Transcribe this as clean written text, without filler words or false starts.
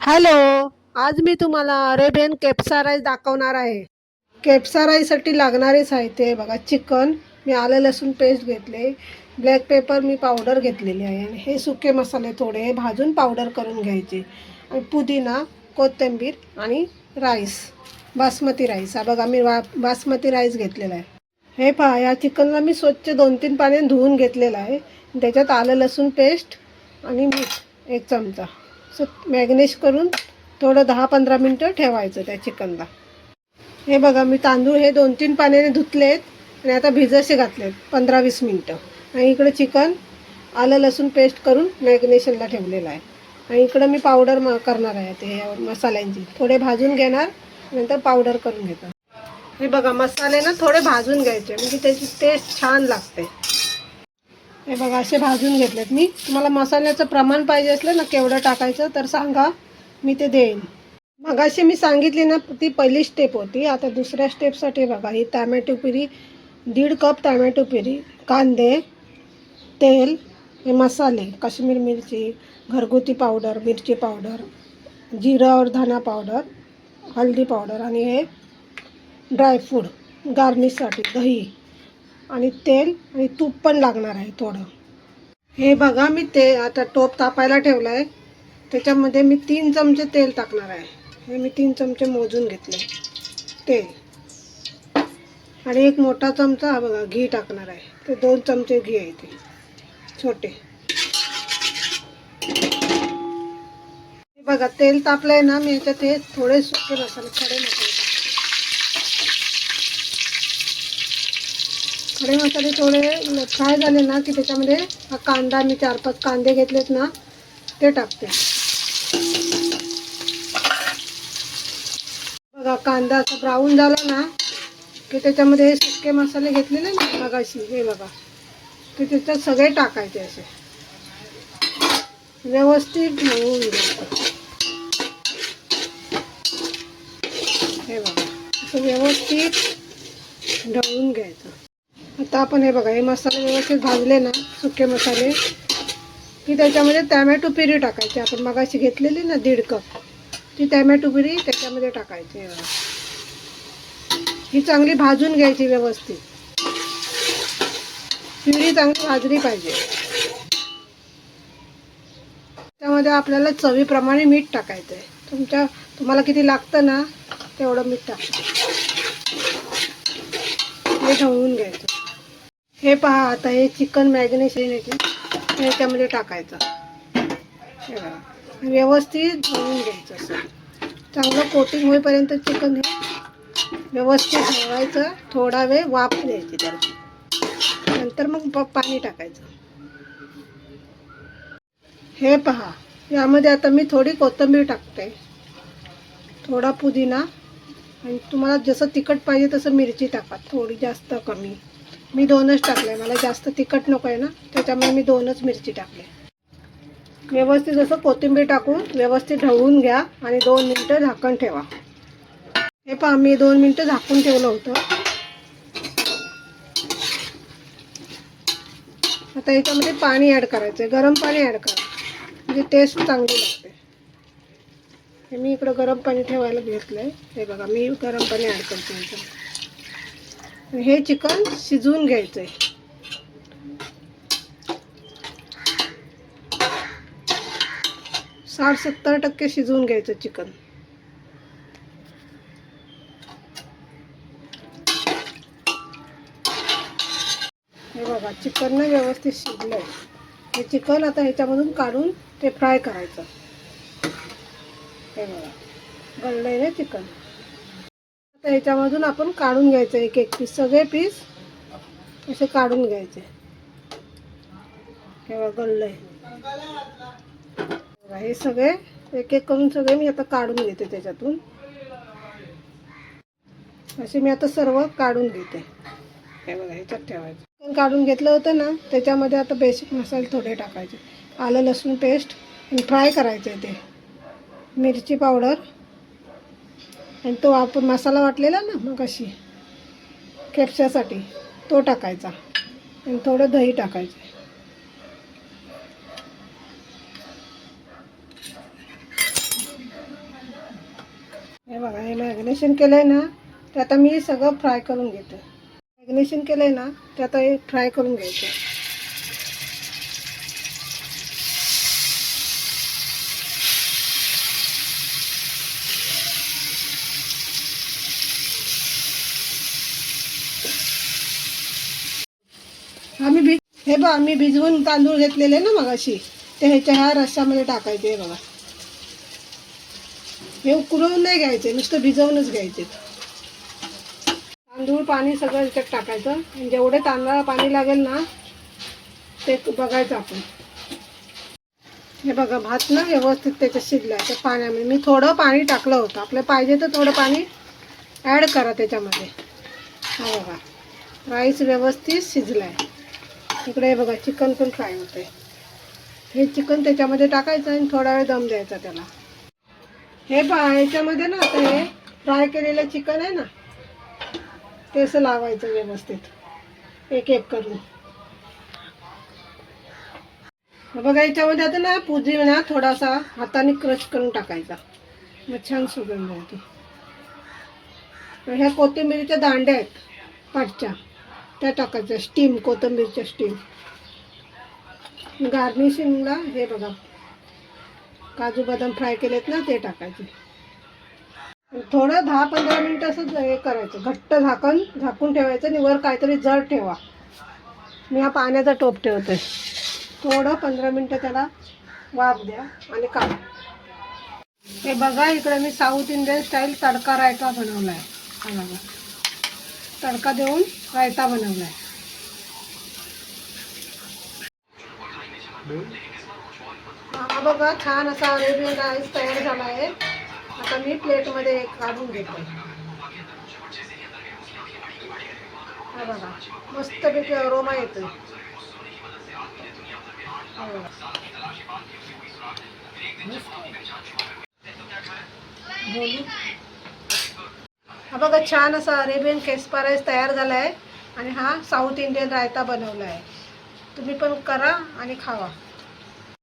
Hello. आज मी तुम्हाला Arabian केप्सा rice दाखवणार आहे. केप्सा राईससाठी लागणारे साहित्य बघा. चिकन, मी आलं लसूण पेस्ट घेतले, ब्लॅक पेपर मी पावडर घेतलेली आहे, आणि हे सुके मसाले थोडे भाजून पावडर करून घ्यायचे, आणि पुदिना, कोथिंबीर आणि राईस, बासमती राईस. हा बघा, मी बासमती राईस घेतलेला आहे. हे पहा, या चिकनला मी स्वच्छ 2-3 पाण्याने धुवून घेतलेलं आहे. त्याच्यात आलं लसूण पेस्ट आणि मीठ 1 चमचा मॅग्नेश करून थोडं 10-15 मिनटं ठेवायचं त्या चिकनला. हे बघा, मी तांदूळ हे 2-3 पाण्याने धुतलेत आणि आता भिजतसे घातलेत 15-20 मिनटं. आणि इकडे चिकन आलं लसूण पेस्ट करून मॅग्नेशनला ठेवलेलं आहे. आणि इकडं मी पावडर करणार आहे ते मसाल्यांची. थोडे भाजून घेणार, नंतर पावडर करून घेणार. हे बघा, मसाले ना थोडे भाजून घ्यायचे, म्हणजे त्याची टेस्ट छान लागते. हे बघा, असे भाजून घेतलेत मी. तुम्हाला मसाल्याचं प्रमाण पाहिजे असलं ना केवढं टाकायचं तर सांगा, मी ते देईन. मगाशी मी सांगितली ना, ती पहिली स्टेप होती. आता दुसऱ्या स्टेपसाठी बघा, ही tomato puree, 1.5 cup tomato puree, कांदे, तेल, हे मसाले, काश्मीर मिरची, घरगुती पावडर, मिरची पावडर, जिरा और धना पावडर, हळदी पावडर, आणि हे ड्रायफ्रूट गार्निशसाठी, दही आणि तेल आणि तूप पण लागणार आहे थोडं. हे बघा, मी ते आता टोप तापायला ठेवला आहे. त्याच्यामध्ये मी 3 चमचे तेल टाकणार आहे. हे मी 3 चमचे मोजून घेतले तेल. आणि 1 मोठा चमचा हा बघा घी टाकणार आहे. ते 2 चमचे घी आहे ते छोटे. हे बघा, तेल तापलंय ना, मी याच्यात हे थोडे सुके मसाले, खडे मसाले थोडे फ्राय झाले ना की त्याच्यामध्ये हा कांदा, मी 4-5 कांदे घेतलेत ना, ते टाकते. बघा, कांदा असा ब्राऊन झाला ना की त्याच्यामध्ये हे सुके मसाले घेतलेले ना मगाशी, हे बघा, ते त्याच्यात सगळे टाकायचे. असे व्यवस्थित ढवळून घ्यायचं. हे बघा, असं व्यवस्थित ढवळून घ्यायचं. आता आपण हे बघा, हे मसाले व्यवस्थित भाजले ना, सुके मसाले, की त्याच्यामध्ये टॅमॅटो प्युरी टाकायची. आपण मगाशी घेतलेली ना 1.5 कप, ती टॅमॅटो प्युरी त्याच्यामध्ये टाकायची. हे बघा, ही चांगली भाजून घ्यायची व्यवस्थित. प्युरी चांगली भाजली पाहिजे. त्यामध्ये आपल्याला चवीप्रमाणे मीठ टाकायचं आहे. तुम्हाला किती लागतं ना तेवढं मीठ टाकायचं. हे ढवळून घ्यायचं. हे पहा, आता हे चिकन मॅग्नेशन याच्यामध्ये टाकायचं. हे बघा, व्यवस्थित ढवळून घ्यायचं. असं चांगलं कोटिंग होईपर्यंत चिकन हे व्यवस्थित ढवळायचं. थोडा वेळ वाफ द्यायची त्याला, नंतर मग पाणी टाकायचं. हे पहा, यामध्ये आता मी थोडी कोथिंबीर टाकते, थोडा पुदिना, आणि तुम्हाला जसं तिखट पाहिजे तसं मिरची टाका, थोडी जास्त कमी. मी 2च टाकले, मला जास्त तिखट नको आहे ना, त्याच्यामुळे मी 2च मिरची टाकले. व्यवस्थित असं कोथिंबीर टाकून व्यवस्थित ढवळून घ्या आणि 2 मिनटं झाकण ठेवा. हे पहा, मी 2 मिनटं झाकून ठेवलं होतं. आता याच्यामध्ये पाणी ॲड करायचं, गरम पाणी ॲड करा, म्हणजे टेस्ट चांगली लागते. हे मी इकडं गरम पाणी ठेवायला घेतलं आहे. हे बघा, मी गरम पाणी ॲड करते याच्यात. हे चिकन शिजवून घ्यायचं आहे. 60-70% शिजवून घ्यायचं चिकन. हे बघा, चिकन ना व्यवस्थित शिजलं आहे. हे चिकन आता ह्याच्यामधून काढून ते फ्राय करायचं. हे बघा, गळलं आहे ना चिकन. आता ह्याच्यामधून आपण काढून घ्यायचं एक पीस, सगळे पीस असे काढून घ्यायचे. हे बघा, गळलं आहे. हे सगळे एक करून सगळे मी आता काढून घेते त्याच्यातून. असे मी आता सर्व काढून घेते. हे बघा, ह्याच्यात ठेवायचं. चिकन काढून घेतलं होतं ना, त्याच्यामध्ये आता बेसिक मसाले थोडे टाकायचे. आलं लसूण पेस्ट आणि फ्राय करायचे. ते मिरची पावडर, आणि तो आपण मसाला वाटलेला ना मग अशी केप्सासाठी, तो टाकायचा, आणि थोडं दही टाकायचं. हे बघा, हे मॅग्नेशन केलं आहे ना, ते आता मी सगळं फ्राय करून घेते. मॅग्नेशन केलं आहे ना, ते आता हे फ्राय करून घ्यायचं. हे बघा, मी भिजवून तांदूळ घेतलेले ना मगाशी, ते ह्याच्या ह्या रश्श्यामध्ये टाकायचे. हे बघा, हे उकळून नाही घ्यायचे, नुसतं भिजवूनच घ्यायचे. तांदूळ पाणी सगळं ह्याच्यात टाकायचं आणि जेवढे तांदळाला पाणी लागेल ना ते बघायचं आपण. हे बघा, भात ना व्यवस्थित त्याच्यात शिजला. त्या पाण्यामध्ये मी थोडं पाणी टाकलं होतं, आपल्याला पाहिजे तर थोडं पाणी ॲड करा त्याच्यामध्ये. हा बघा, राईस व्यवस्थित शिजला आहे. इकडे बघा, चिकन पण फ्राय होतं आहे. हे चिकन त्याच्यामध्ये टाकायचं आणि थोडा वेळ दम द्यायचा त्याला. हे पहा, ह्याच्यामध्ये ना आता हे फ्राय केलेलं चिकन आहे ना, ते असं लावायचं व्यवस्थित एक एक करून. बघा, याच्यामध्ये आता ना पुदिना थोडासा हाताने क्रश करून टाकायचा, मग छान सुगंध येतो. ह्या कोथिंबीरीच्या दांड्या आहेत पाटच्या, त्या टाकायच्या, स्टीम, कोथिंबीरच्या स्टीम. गार्निशिंगला हे बघा, काजू बदाम फ्राय केलेत ना, ते टाकायचे. थोडं 10-15 मिनिटं असं हे करायचं, घट्ट झाकून ठेवायचं आणि वर काहीतरी जड ठेवा. मी हा पाण्याचा टोप ठेवते. थोडं 15 मिनिटं त्याला वाफ द्या आणि काढा. हे बघा, इकडे मी साऊथ इंडियन स्टाईल तडका रायता बनवला आहे. हा बघा, तडका देऊन रायता बनवला आहे. हा बघा, छान असा अरेबियन राईस तयार झाला आहे. आता मी प्लेटमध्ये काढून घेते. हा बघा, मस्तपैकी अरोमा येतोय. हा बघा, छान असा अरेबियन केस्पा राईस तयार झाला आहे आणि हा साऊथ इंडियन रायता बनवला आहे. तुम्ही पण करा आणि खावा.